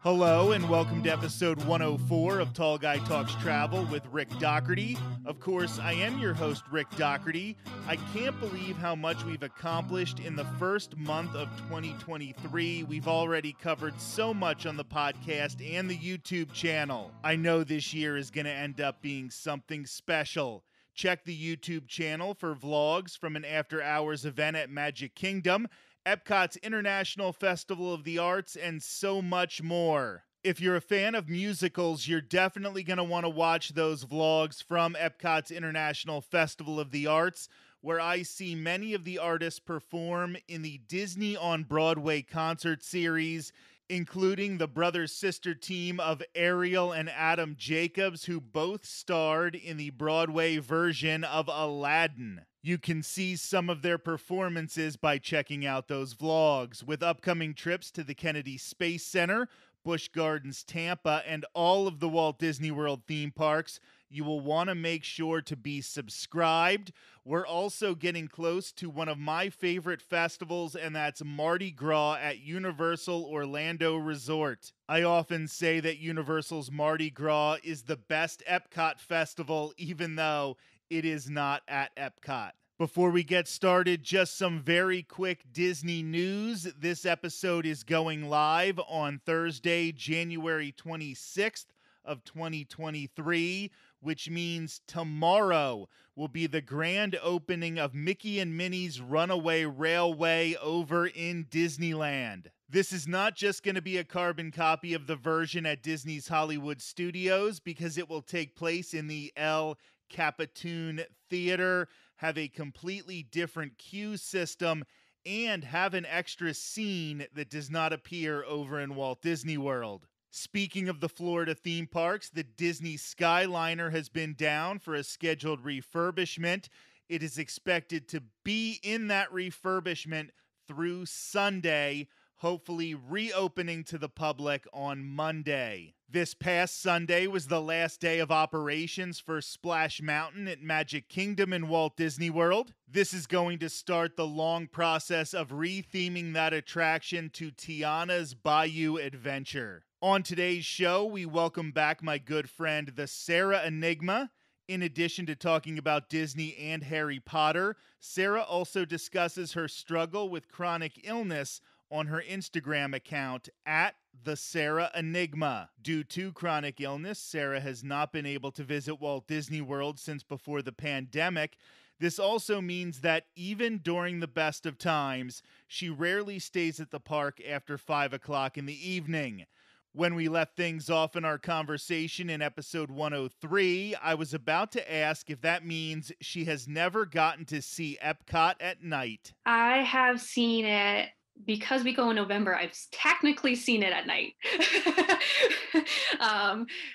Hello and welcome to episode 104 of Tall Guy Talks Travel with Rick Doherty. Of course, I am your host, Rick Doherty. I can't believe how much we've accomplished in the first month of 2023. We've already covered so much on the podcast and the YouTube channel. I know this year is going to end up being something special. Check the YouTube channel for vlogs from an after-hours event at Magic Kingdom, Epcot's International Festival of the Arts, and so much more. If you're a fan of musicals, you're definitely going to want to watch those vlogs from Epcot's International Festival of the Arts, where I see many of the artists perform in the Disney on Broadway concert series, including the brother-sister team of Ariel and Adam Jacobs, who both starred in the Broadway version of Aladdin. You can see some of their performances by checking out those vlogs. With upcoming trips to the Kennedy Space Center, Busch Gardens Tampa, and all of the Walt Disney World theme parks, you will want to make sure to be subscribed. We're also getting close to one of my favorite festivals, and that's Mardi Gras at Universal Orlando Resort. I often say that Universal's Mardi Gras is the best Epcot festival, even though it is not at Epcot. Before we get started, just some very quick Disney news. This episode is going live on Thursday, January 26th of 2023, which means tomorrow will be the grand opening of Mickey and Minnie's Runaway Railway over in Disneyland. This is not just going to be a carbon copy of the version at Disney's Hollywood Studios, because it will take place in the El Capitan Theater, have a completely different queue system, and have an extra scene that does not appear over in Walt Disney World. Speaking of the Florida theme parks, the Disney Skyliner has been down for a scheduled refurbishment. It is expected to be in that refurbishment through Sunday, hopefully reopening to the public on Monday. This past Sunday was the last day of operations for Splash Mountain at Magic Kingdom in Walt Disney World. This is going to start the long process of re-theming that attraction to Tiana's Bayou Adventure. On today's show, we welcome back my good friend, the Sarah Enigma. In addition to talking about Disney and Harry Potter, Sarah also discusses her struggle with chronic illness on her Instagram account at The Sarah Enigma. Due to chronic illness, Sarah has not been able to visit Walt Disney World since before the pandemic. This also means that even during the best of times, she rarely stays at the park after 5 o'clock in the evening. When we left things off in our conversation in episode 103, I was about to ask if that means she has never gotten to see Epcot at night. I have seen it. Because we go in November, I've technically seen it at night.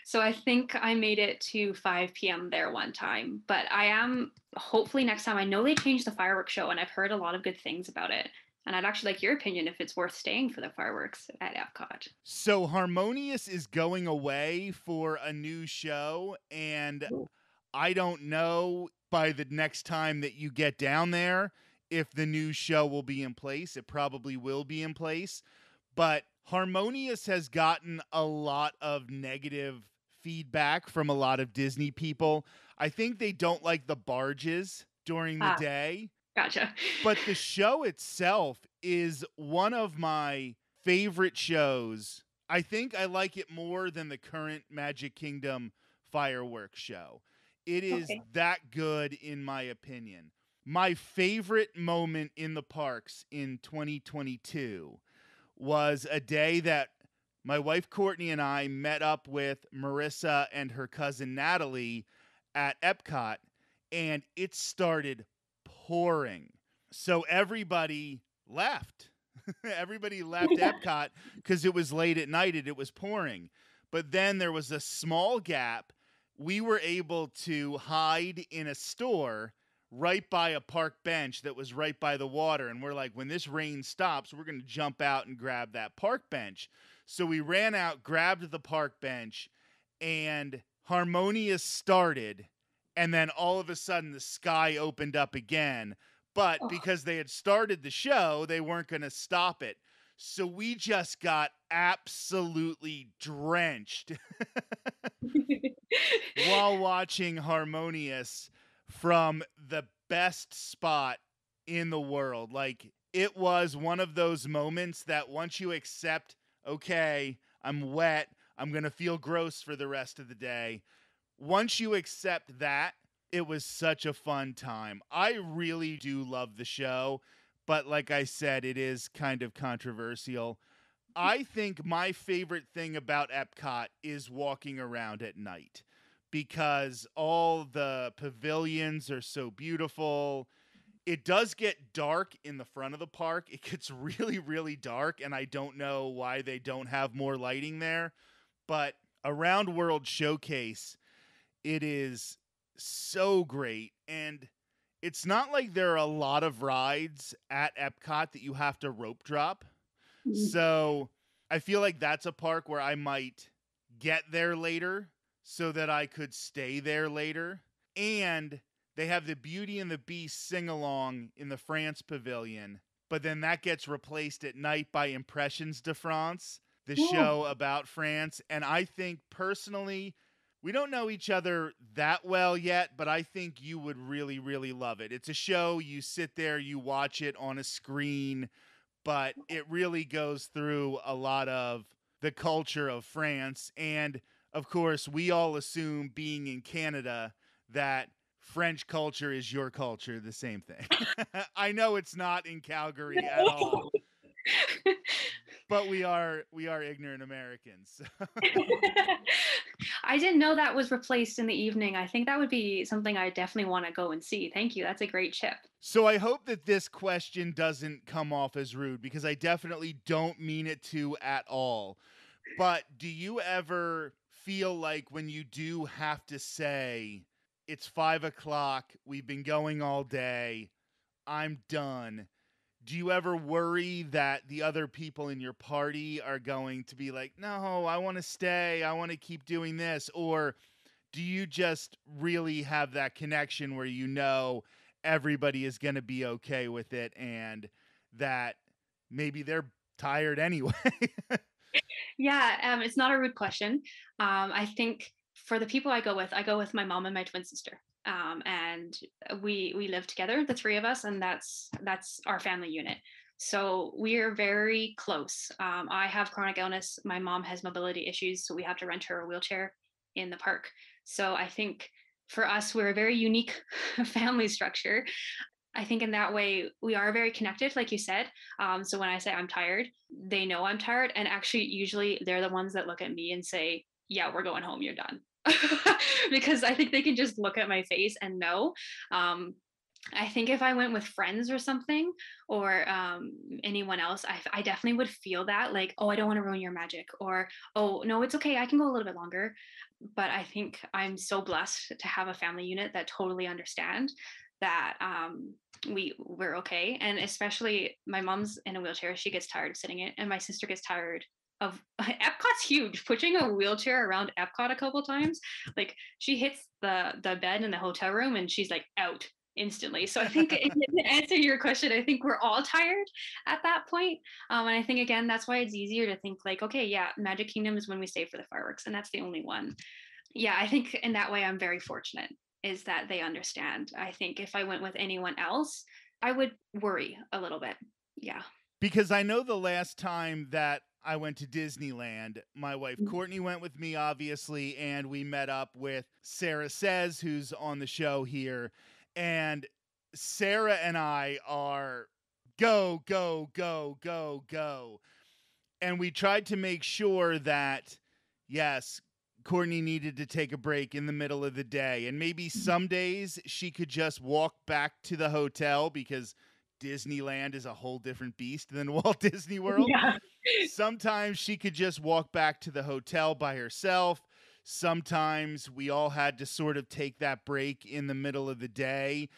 So I think I made it to 5 p.m. there one time. But I am, hopefully next time, I know they changed the fireworks show, and I've heard a lot of good things about it. And I'd actually like your opinion if it's worth staying for the fireworks at Epcot. So Harmonious is going away for a new show, and I don't know by the next time that you get down there if the new show will be in place. It probably will be in place. But Harmonious has gotten a lot of negative feedback from a lot of Disney people. I think they don't like the barges during the day. Gotcha. But the show itself is one of my favorite shows. I think I like it more than the current Magic Kingdom fireworks show. It is that good in my opinion. My favorite moment in the parks in 2022 was a day that my wife Courtney and I met up with Marissa and her cousin Natalie at Epcot, and it started pouring. So everybody left. Everybody left Epcot because it was late at night and it was pouring. But then there was a small gap. We were able to hide in a store right by a park bench that was right by the water. And we're like, when this rain stops, we're going to jump out and grab that park bench. So we ran out, grabbed the park bench, and Harmonious started. And then all of a sudden the sky opened up again. But because they had started the show, they weren't going to stop it. So we just got absolutely drenched while watching Harmonious from the best spot in the world. Like, it was one of those moments that once you accept, okay, I'm wet, I'm going to feel gross for the rest of the day. Once you accept that, it was such a fun time. I really do love the show, but like I said, it is kind of controversial. I think my favorite thing about Epcot is walking around at night because all the pavilions are so beautiful. It does get dark in the front of the park. It gets really, really dark, and I don't know why they don't have more lighting there. But around World Showcase, it is so great. And it's not like there are a lot of rides at Epcot that you have to rope drop. So I feel like that's a park where I might get there later so that I could stay there later. And they have the Beauty and the Beast sing along in the France Pavilion, but then that gets replaced at night by Impressions de France, the show about France. And I think personally, we don't know each other that well yet, but I think you would really, really love it. It's a show, you sit there, you watch it on a screen, but it really goes through a lot of the culture of France. And of course, we all assume, being in Canada, that French culture is your culture, the same thing. I know it's not in Calgary at all, but we are ignorant Americans. I didn't know that was replaced in the evening. I think that would be something I definitely want to go and see. Thank you. That's a great tip. So I hope that this question doesn't come off as rude, because I definitely don't mean it to at all. But do you ever feel like when you do have to say, it's 5 o'clock, we've been going all day, I'm done, do you ever worry that the other people in your party are going to be like, no, I want to stay, I want to keep doing this? Or do you just really have that connection where you know everybody is going to be okay with it and that maybe they're tired anyway? Yeah, it's not a rude question. I think for the people I go with my mom and my twin sister. And we live together, the three of us, and that's our family unit. So we are very close. I have chronic illness. My mom has mobility issues, so we have to rent her a wheelchair in the park. So I think for us, we're a very unique family structure. I think in that way, we are very connected, like you said. So when I say I'm tired, they know I'm tired. And actually, usually they're the ones that look at me and say, yeah, we're going home, you're done. Because I think they can just look at my face and know. I think if I went with friends or something, or anyone else, I definitely would feel that, like, oh, I don't want to ruin your magic, or oh, no, it's okay, I can go a little bit longer. But I think I'm so blessed to have a family unit that totally understand that we're okay. And especially my mom's in a wheelchair, she gets tired of sitting in, and my sister gets tired of Epcot's huge. Pushing a wheelchair around Epcot a couple times, like she hits the bed in the hotel room and she's like out instantly. So I think to answer your question, I think we're all tired at that point. And I think again, that's why it's easier to think like, okay, yeah, Magic Kingdom is when we stay for the fireworks, and that's the only one. Yeah, I think in that way, I'm very fortunate, is that they understand. I think if I went with anyone else, I would worry a little bit. Yeah. Because I know the last time that I went to Disneyland, my wife Courtney went with me, obviously, and we met up with Sarah Says, who's on the show here. And Sarah and I are go, go, go, go, go. And we tried to make sure that, yes, Courtney needed to take a break in the middle of the day. And maybe some days she could just walk back to the hotel, because Disneyland is a whole different beast than Walt Disney World. Yeah. Sometimes she could just walk back to the hotel by herself. Sometimes we all had to sort of take that break in the middle of the day.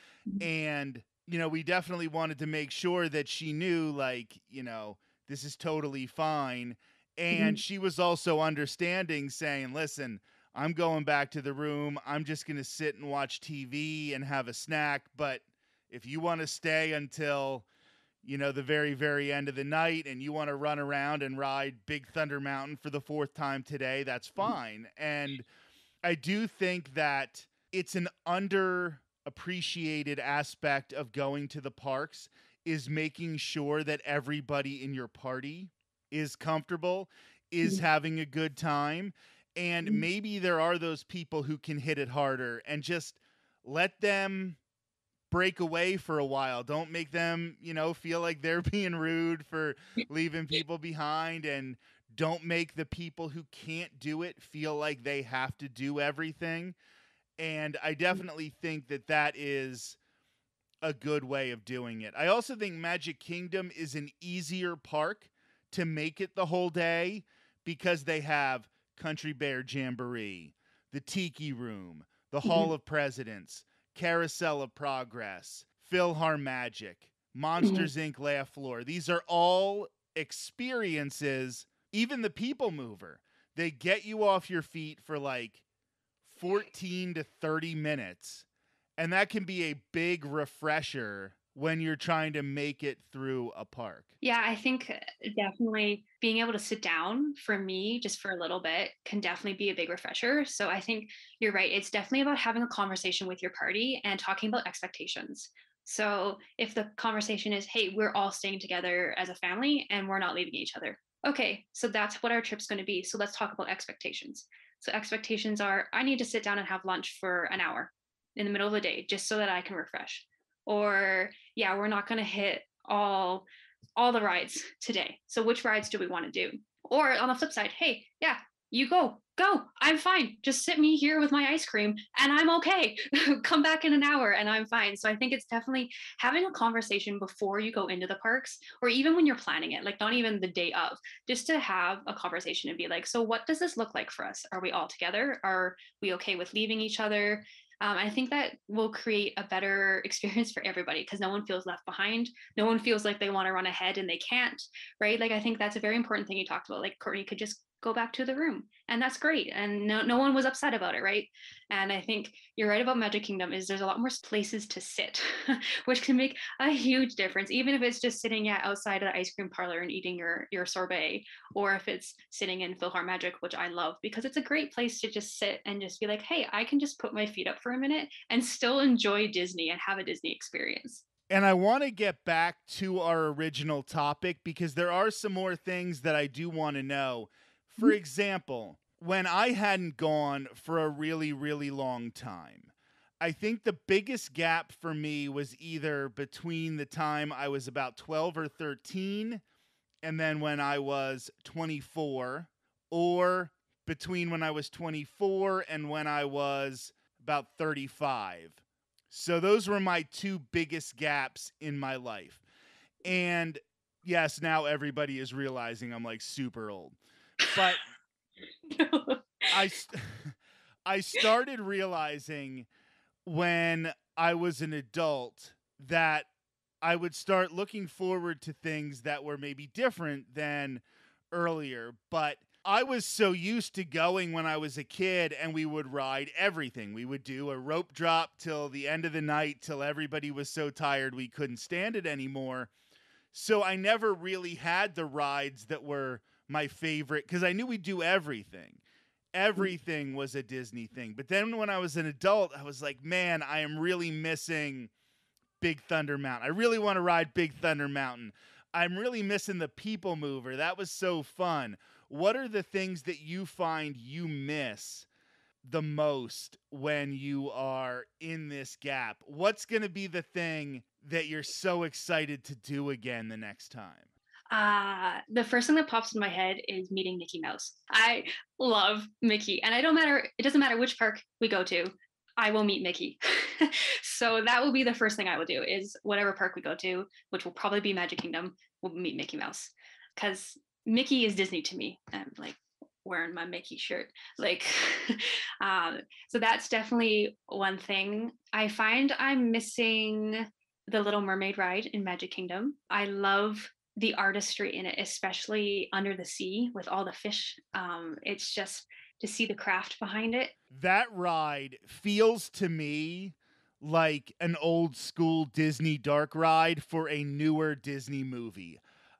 And, we definitely wanted to make sure that she knew, like, this is totally fine. And she was also understanding, saying, listen, I'm going back to the room. I'm just going to sit and watch TV and have a snack. But if you want to stay until, the very, very end of the night and you want to run around and ride Big Thunder Mountain for the fourth time today, that's fine. And I do think that it's an underappreciated aspect of going to the parks is making sure that everybody in your party is comfortable, is having a good time. And maybe there are those people who can hit it harder, and just let them break away for a while. Don't make them, feel like they're being rude for leaving people behind, and don't make the people who can't do it feel like they have to do everything. And I definitely think that that is a good way of doing it. I also think Magic Kingdom is an easier park to make it the whole day because they have Country Bear Jamboree, the Tiki Room, the Hall of Presidents, Carousel of Progress, PhilharMagic, Monsters Inc. Laugh Floor. These are all experiences. Even the People Mover, they get you off your feet for like 14 to 30 minutes. And that can be a big refresher when you're trying to make it through a park. Yeah, I think definitely being able to sit down for me just for a little bit can definitely be a big refresher. So I think you're right. It's definitely about having a conversation with your party and talking about expectations. So if the conversation is, hey, we're all staying together as a family and we're not leaving each other. Okay, so that's what our trip's going to be. So let's talk about expectations. So expectations are, I need to sit down and have lunch for an hour in the middle of the day just so that I can refresh. Or yeah, we're not going to hit all the rides today. So which rides do we want to do? Or on the flip side, hey, yeah, you go. I'm fine. Just sit me here with my ice cream and I'm okay. Come back in an hour and I'm fine. So I think it's definitely having a conversation before you go into the parks, or even when you're planning it, like not even the day of, just to have a conversation and be like, so what does this look like for us? Are we all together? Are we okay with leaving each other? I think that will create a better experience for everybody because no one feels left behind. No one feels like they want to run ahead and they can't, right? Like, I think that's a very important thing you talked about. Like, Courtney could just go back to the room and that's great. And no one was upset about it, right? And I think you're right about Magic Kingdom is there's a lot more places to sit, which can make a huge difference, even if it's just sitting outside of the ice cream parlor and eating your sorbet, or if it's sitting in PhilharMagic, which I love because it's a great place to just sit and just be like, hey, I can just put my feet up for a minute and still enjoy Disney and have a Disney experience. And I want to get back to our original topic because there are some more things that I do want to know. For example, when I hadn't gone for a really, really long time, I think the biggest gap for me was either between the time I was about 12 or 13 and then when I was 24, or between when I was 24 and when I was about 35. So those were my two biggest gaps in my life. And yes, now everybody is realizing I'm like super old. But I started realizing when I was an adult that I would start looking forward to things that were maybe different than earlier. But I was so used to going when I was a kid and we would ride everything. We would do a rope drop till the end of the night till everybody was so tired we couldn't stand it anymore. So I never really had the rides that were my favorite because I knew we'd do everything. Everything was a Disney thing. But then when I was an adult, I was like, man, I am really missing Big Thunder Mountain. I really want to ride Big Thunder Mountain. I'm really missing the People Mover. That was so fun. What are the things that you find you miss the most when you are in this gap? What's going to be the thing that you're so excited to do again the next time? The first thing that pops in my head is meeting Mickey Mouse. I love Mickey, and it doesn't matter which park we go to, I will meet Mickey. So that will be the first thing I will do is whatever park we go to, which will probably be Magic Kingdom, we'll meet Mickey Mouse. Because Mickey is Disney to me. I'm like wearing my Mickey shirt. Like, so that's definitely one thing. I find I'm missing the Little Mermaid ride in Magic Kingdom. I love the artistry in it, especially under the sea with all the fish. It's just to see the craft behind it. That ride feels to me like an old school Disney dark ride for a newer Disney movie.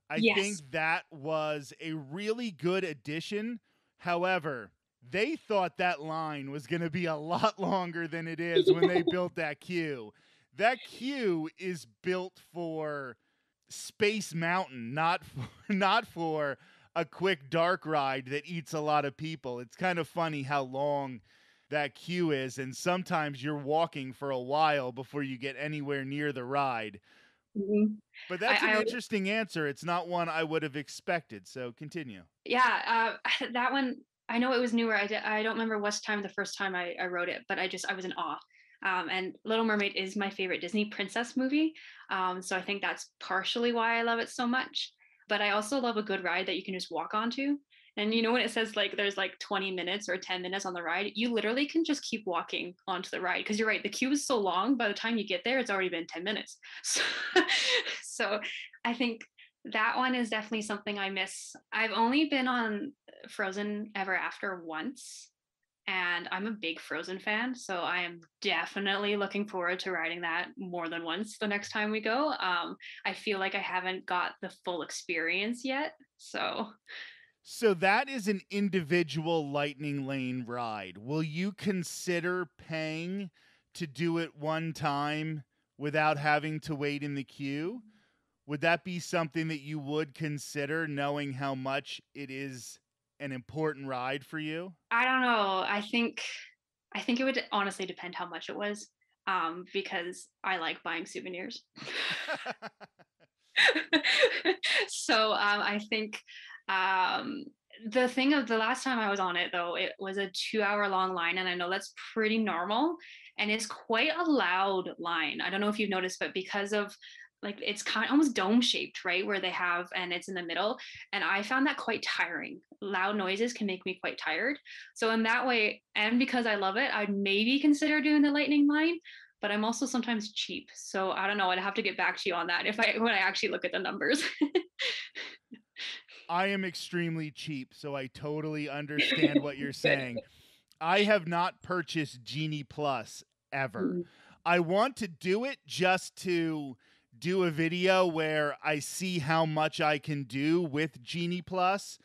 I Yes. think that was a really good addition. However, they thought that line was going to be a lot longer than it is when they built that queue. That queue is built for Space Mountain, not for a quick dark ride that eats a lot of people. It's kind of funny how long that queue is, and sometimes you're walking for a while before you get anywhere near the ride. Mhm. But I, that's an I interesting answer. It's not one I would have expected. So continue. Yeah, that one, I know it was newer. I don't remember what time the first time I wrote it, but I was in awe. And Little Mermaid is my favorite Disney princess movie. So I think that's partially why I love it so much. But I also love a good ride that you can just walk onto. And you know when it says like there's like 20 minutes or 10 minutes on the ride, you literally can just keep walking onto the ride because you're right, the queue is so long. By the time you get there, it's already been 10 minutes. So, so I think that one is definitely something I miss. I've only been on Frozen Ever After once, and I'm a big Frozen fan, so I am definitely looking forward to riding that more than once the next time we go. I feel like I haven't got the full experience yet, so So that is an individual Lightning Lane ride. Will you consider paying to do it one time without having to wait in the queue? Would that be something that you would consider, knowing how much it is an important ride for you? I don't know. I think it would honestly depend how much it was, because I like buying souvenirs. So I think um, the thing of the last time I was on it though, it was a 2 hour long line, and I know that's pretty normal, and it's quite a loud line. I don't know if you've noticed, but because of like it's kind of almost dome shaped, right, where they have and it's in the middle, and I found that quite tiring. Loud noises can make me quite tired. So in that way, and because I love it, I'd maybe consider doing the lightning line, but I'm also sometimes cheap. So I don't know. I'd have to get back to you on that if I when I actually look at the numbers. I am extremely cheap, so I totally understand what you're Good. saying. I have not purchased Genie Plus ever. Mhm. I want to do it just to do a video where I see how much I can do with Genie Plus,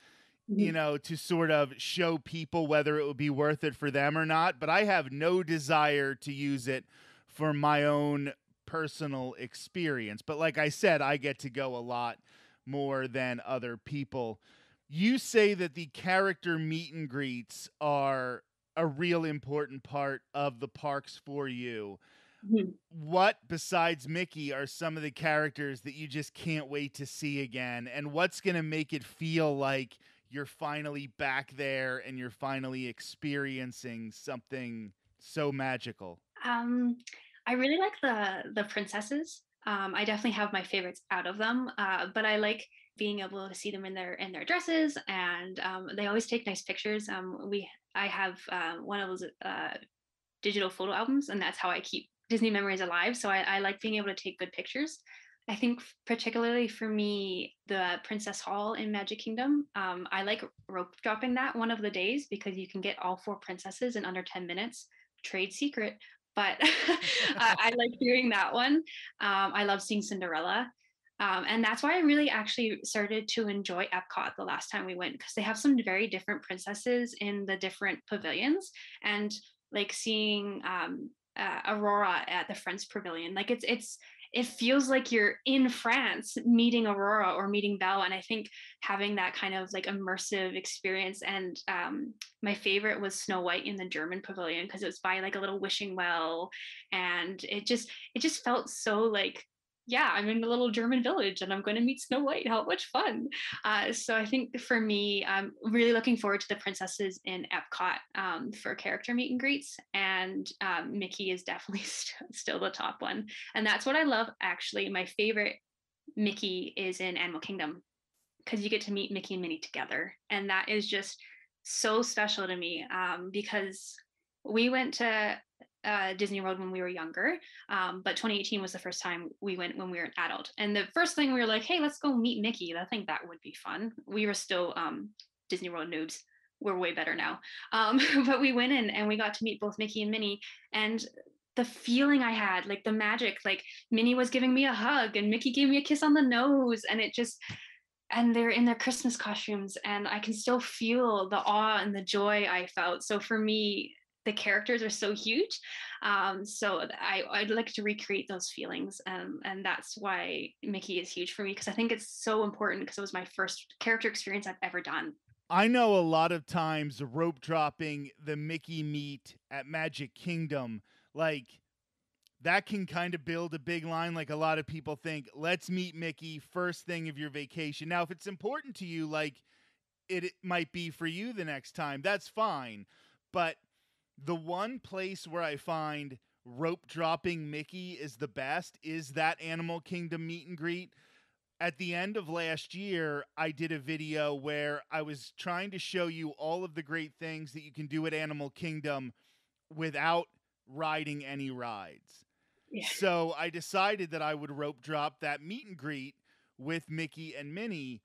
Mhm. to sort of show people whether it would be worth it for them or not. But I have no desire to use it for my own personal experience. But like I said, I get to go a lot more than other people. You say that the character meet and greets are a real important part of the parks for you. Mhm. What, besides Mickey, are some of the characters that you just can't wait to see again? And what's going to make it feel like you're finally back there and you're finally experiencing something so magical? Um, I really like the princesses. I definitely have my favorites out of them, but I like being able to see them in their dresses, and they always take nice pictures. I have one of those digital photo albums, and that's how I keep Disney memories alive. So I like being able to take good pictures. I think particularly for me, the Princess Hall in Magic Kingdom, I like rope dropping that one of the days because you can get all four princesses in under 10 minutes. Trade secret, but I like doing that one. I love seeing Cinderella. And that's why I really actually started to enjoy Epcot the last time we went because they have some very different princesses in the different pavilions. And like seeing Aurora at the French Pavilion. Like it feels like you're in France meeting Aurora or meeting Belle, and I think having that kind of like immersive experience. And my favorite was Snow White in the German Pavilion because it was by like a little wishing well, and it just felt so like yeah, I'm in a little German village and I'm going to meet Snow White. How much fun! So I think for me, I'm really looking forward to the princesses in Epcot for character meet and greets, and Mickey is definitely still the top one. And that's what I love. Actually, my favorite Mickey is in Animal Kingdom because you get to meet Mickey and Minnie together, and that is just so special to me because we went to Disney World when we were younger, but 2018 was the first time we went when we were an adult. And the first thing we were like, "Hey, let's go meet Mickey." I think that would be fun. We were still Disney World noobs. We're way better now, but we went in and we got to meet both Mickey and Minnie, and the feeling I had, like the magic, like Minnie was giving me a hug and Mickey gave me a kiss on the nose, and it just, and they're in their Christmas costumes, and I can still feel the awe and the joy I felt. So for me, the characters are so huge. I'd like to recreate those feelings, and that's why Mickey is huge for me, because I think it's so important, because it was my first character experience I've ever done. I know a lot of times rope dropping the Mickey meet at Magic Kingdom, like that can kind of build a big line. Like a lot of people think, let's meet Mickey first thing of your vacation. Now, if it's important to you, like it might be for you the next time, that's fine. But the one place where I find rope dropping Mickey is the best is that Animal Kingdom meet and greet. At the end of last year, I did a video where I was trying to show you all of the great things that you can do at Animal Kingdom without riding any rides. Yeah. So I decided that I would rope drop that meet and greet with Mickey and Minnie.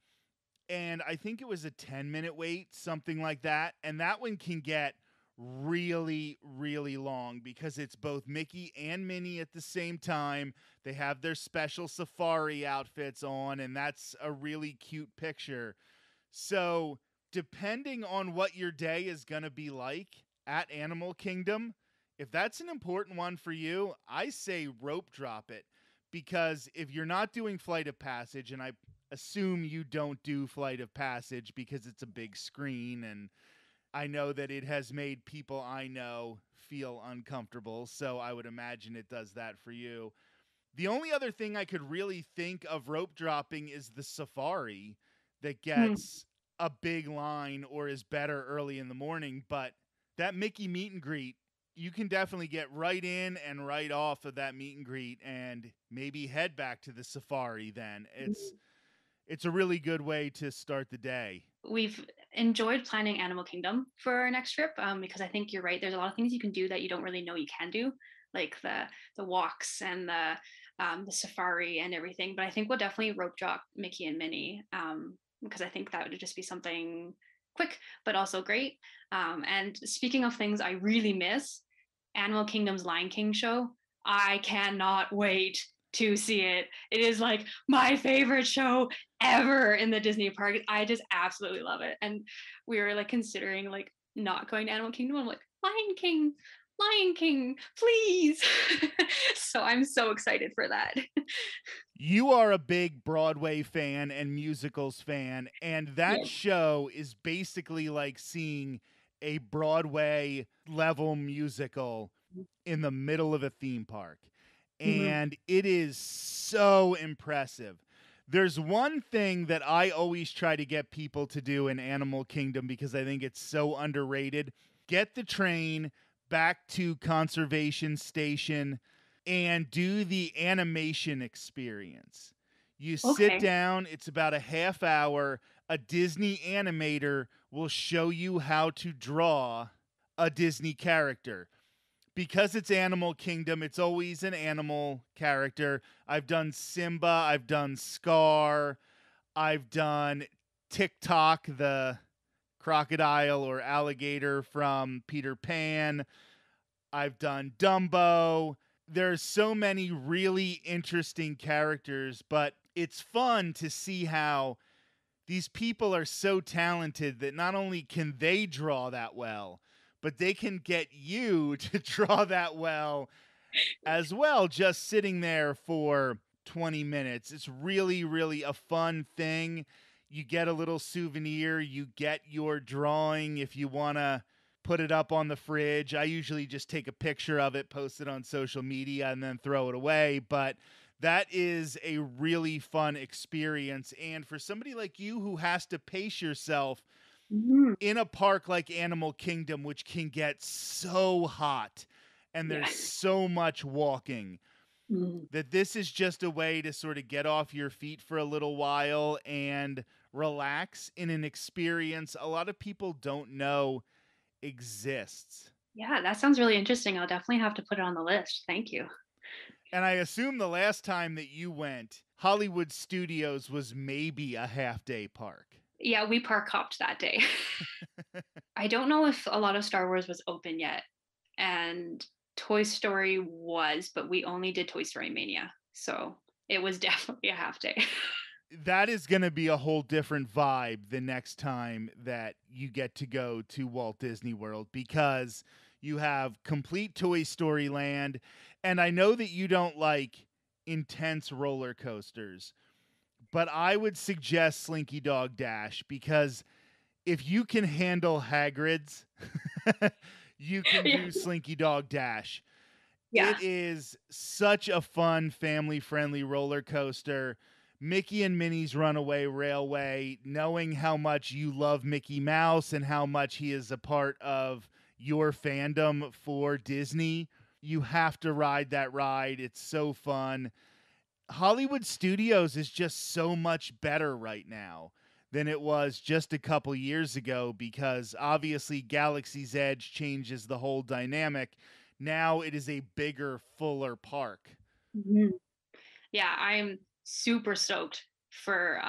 And I think it was a 10-minute wait, something like that. And that one can get really, really long because it's both Mickey and Minnie at the same time. They have their special safari outfits on, and that's a really cute picture. So, depending on what your day is going to be like at Animal Kingdom, if that's an important one for you, I say rope drop it. Because if you're not doing Flight of Passage, and I assume you don't do Flight of Passage because it's a big screen, and I know that it has made people I know feel uncomfortable, so I would imagine it does that for you. The only other thing I could really think of rope dropping is the safari that Mm. gets a big line or is better early in the morning, but that Mickey meet and greet, you can definitely get right in and right off of that meet and greet and maybe head back to the safari then. It's a really good way to start the day. We've enjoyed planning Animal Kingdom for our next trip, because I think you're right. There's a lot of things you can do that you don't really know you can do, like the walks and the safari and everything. But I think we'll definitely rope drop Mickey and Minnie, because I think that would just be something quick but also great. And speaking of things I really miss, Animal Kingdom's Lion King show. I cannot wait to see it. It is like my favorite show ever in the Disney park. I just absolutely love it. And we were like considering like not going to Animal Kingdom. I'm like, Lion King, please. So I'm so excited for that. You are a big Broadway fan and musicals fan, and that Yeah. show is basically like seeing a Broadway level musical in the middle of a theme park. Mm-hmm. And it is so impressive. There's one thing that I always try to get people to do in Animal Kingdom because I think it's so underrated. Get the train back to Conservation Station and do the animation experience. You sit Okay. down, it's about a half hour. A Disney animator will show you how to draw a Disney character. Because it's Animal Kingdom, it's always an animal character. I've done Simba, I've done Scar, I've done TikTok, the crocodile or alligator from Peter Pan. I've done Dumbo. There's so many really interesting characters, but it's fun to see how these people are so talented that not only can they draw that well, but they can get you to draw that well as well, just sitting there for 20 minutes. It's really, really a fun thing. You get a little souvenir, you get your drawing if you want to put it up on the fridge. I usually just take a picture of it, post it on social media, and then throw it away. But that is a really fun experience. And for somebody like you who has to pace yourself Mhm. in a park like Animal Kingdom, which can get so hot and Yeah. there's so much walking, Mhm. that this is just a way to sort of get off your feet for a little while and relax in an experience a lot of people don't know exists. Yeah, that sounds really interesting. I'll definitely have to put it on the list. Thank you. And I assume the last time that you went, Hollywood Studios was maybe a half day park. Yeah, we park hopped that day. I don't know if a lot of Star Wars was open yet. And Toy Story was, but we only did Toy Story Mania. So it was definitely a half day. That is going to be a whole different vibe the next time that you get to go to Walt Disney World, because you have complete Toy Story Land. And I know that you don't like intense roller coasters, but I would suggest Slinky Dog Dash, because if you can handle Hagrid's, you can Yeah. do Slinky Dog Dash. Yeah. It is such a fun, family-friendly roller coaster. Mickey and Minnie's Runaway Railway, knowing how much you love Mickey Mouse and how much he is a part of your fandom for Disney, you have to ride that ride. It's so fun. Hollywood Studios is just so much better right now than it was just a couple years ago, because obviously Galaxy's Edge changes the whole dynamic. Now it is a bigger, fuller park. Mhm. Yeah, I'm super stoked for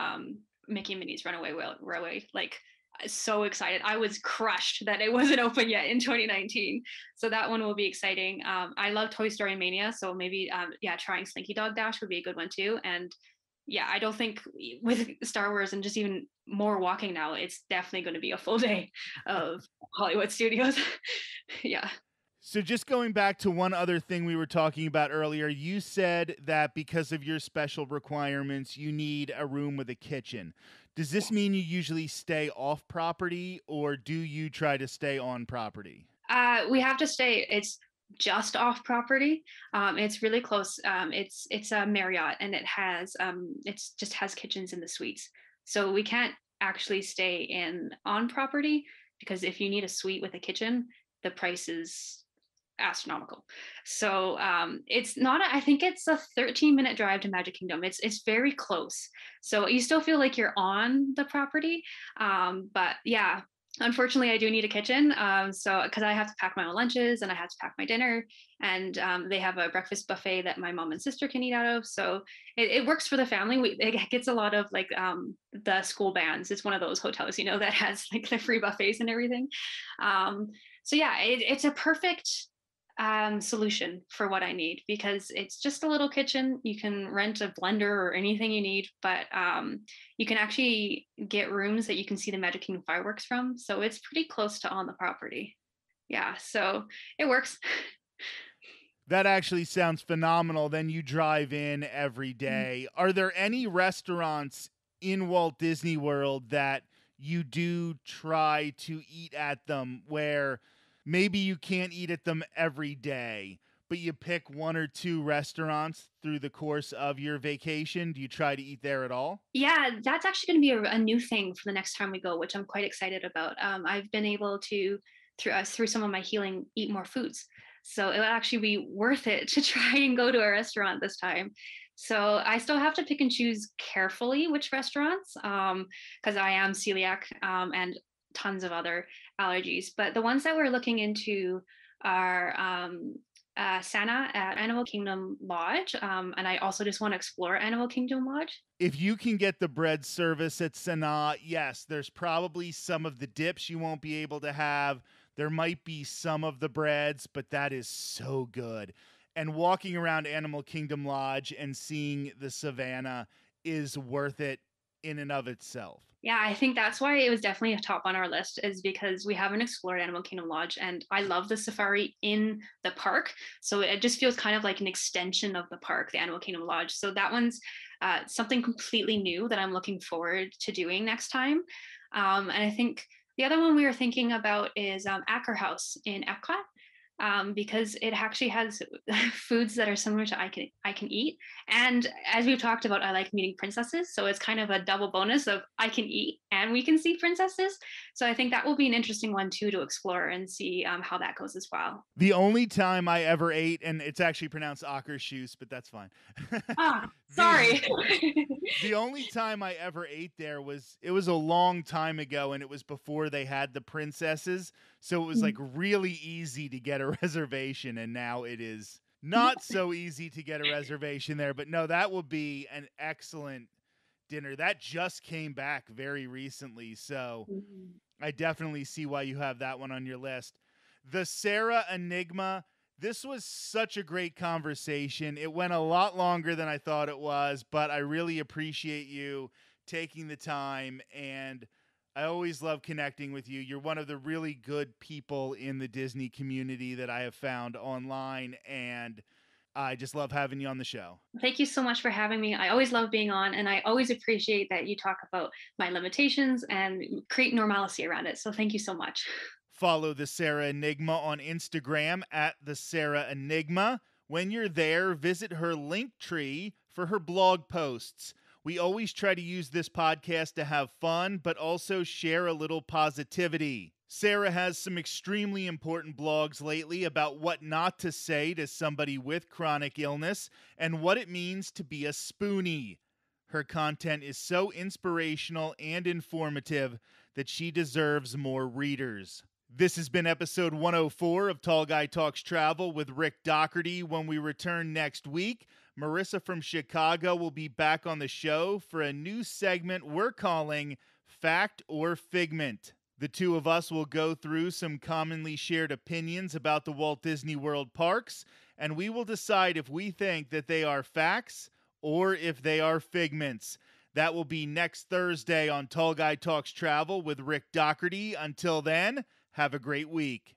Mickey and Minnie's Runaway Railway. Like, so excited. I was crushed that it wasn't open yet in 2019. So that one will be exciting. I love Toy Story Mania, so maybe yeah, trying Slinky Dog Dash would be a good one too. And yeah, I don't think with Star Wars and just even more walking now, it's definitely going to be a full day of Hollywood Studios. Yeah. So, just going back to one other thing we were talking about earlier, you said that because of your special requirements, you need a room with a kitchen. Does this Yes. mean you usually stay off property, or do you try to stay on property? We have to stay. It's just off property. It's really close. It's a Marriott, and it's just has kitchens in the suites. So we can't actually stay in on property, because if you need a suite with a kitchen, the price is astronomical. So it's not. I think it's a 13-minute drive to Magic Kingdom. It's very close. So you still feel like you're on the property, but yeah, unfortunately, I do need a kitchen. So because I have to pack my own lunches and I have to pack my dinner, and they have a breakfast buffet that my mom and sister can eat out of. So it works for the family. It gets a lot of like the school bands. It's one of those hotels, that has like the free buffets and everything. Um, so yeah, it's a perfect solution for what I need, because it's just a little kitchen. You can rent a blender or anything you need, but you can actually get rooms that you can see the Magic Kingdom fireworks from. So it's pretty close to on the property. Yeah, so it works. That actually sounds phenomenal. Then you drive in every day. Are there any restaurants in Walt Disney World that you do try to eat at them, where maybe you can't eat at them every day, but you pick one or two restaurants through the course of your vacation? Do you try to eat there at all? Yeah, that's actually going to be a new thing for the next time we go, which I'm quite excited about. I've been able to, through some of my healing, eat more foods. So it'll actually be worth it to try and go to a restaurant this time. So I still have to pick and choose carefully which restaurants, because I am celiac, and tons of other allergies. But the ones that we're looking into are Santa at Animal Kingdom Lodge. And I also just want to explore Animal Kingdom Lodge. If you can get the bread service at Sanaa, yes, there's probably some of the dips you won't be able to have. There might be some of the breads, but that is so good. And walking around Animal Kingdom Lodge and seeing the savannah is worth it in and of itself. Yeah, I think that's why it was definitely a top on our list, is because we haven't explored Animal Kingdom Lodge, and I love the safari in the park. So it just feels kind of like an extension of the park, the Animal Kingdom Lodge. So that one's something completely new that I'm looking forward to doing next time. And I think the other one we were thinking about is Acker House in Epcot. Because it actually has foods that are similar to I can eat, and as we've talked about, I like meeting princesses, so it's kind of a double bonus of I can eat and we can see princesses. So I think that will be an interesting one too to explore and see how that goes as well. The only time I ever ate, and it's actually pronounced Ackershoes, but that's fine. Ah, the sorry. the only time I ever ate there was, it was a long time ago, and it was before they had the princesses. So it was like really easy to get a reservation, and now it is not so easy to get a reservation there. But no, that will be an excellent dinner. That just came back very recently, so I definitely see why you have that one on your list. The Sarah Enigma, This was such a great conversation. It went a lot longer than I thought it was, but I really appreciate you taking the time, and I always love connecting with you. You're one of the really good people in the Disney community that I have found online, and I just love having you on the show. Thank you so much for having me. I always love being on, and I always appreciate that you talk about my limitations and create normalcy around it. So thank you so much. Follow the Sarah Enigma on Instagram at the Sarah Enigma. When you're there, visit her link tree for her blog posts. We always try to use this podcast to have fun, but also share a little positivity. Sarah has some extremely important blogs lately about what not to say to somebody with chronic illness and what it means to be a spoonie. Her content is so inspirational and informative that she deserves more readers. This has been episode 104 of Tall Guy Talks Travel with Rick Doherty. When we return next week, Marissa from Chicago will be back on the show for a new segment we're calling Fact or Figment. The two of us will go through some commonly shared opinions about the Walt Disney World parks, and we will decide if we think that they are facts or if they are figments. That will be next Thursday on Tall Guy Talks Travel with Rick Doherty. Until then, have a great week.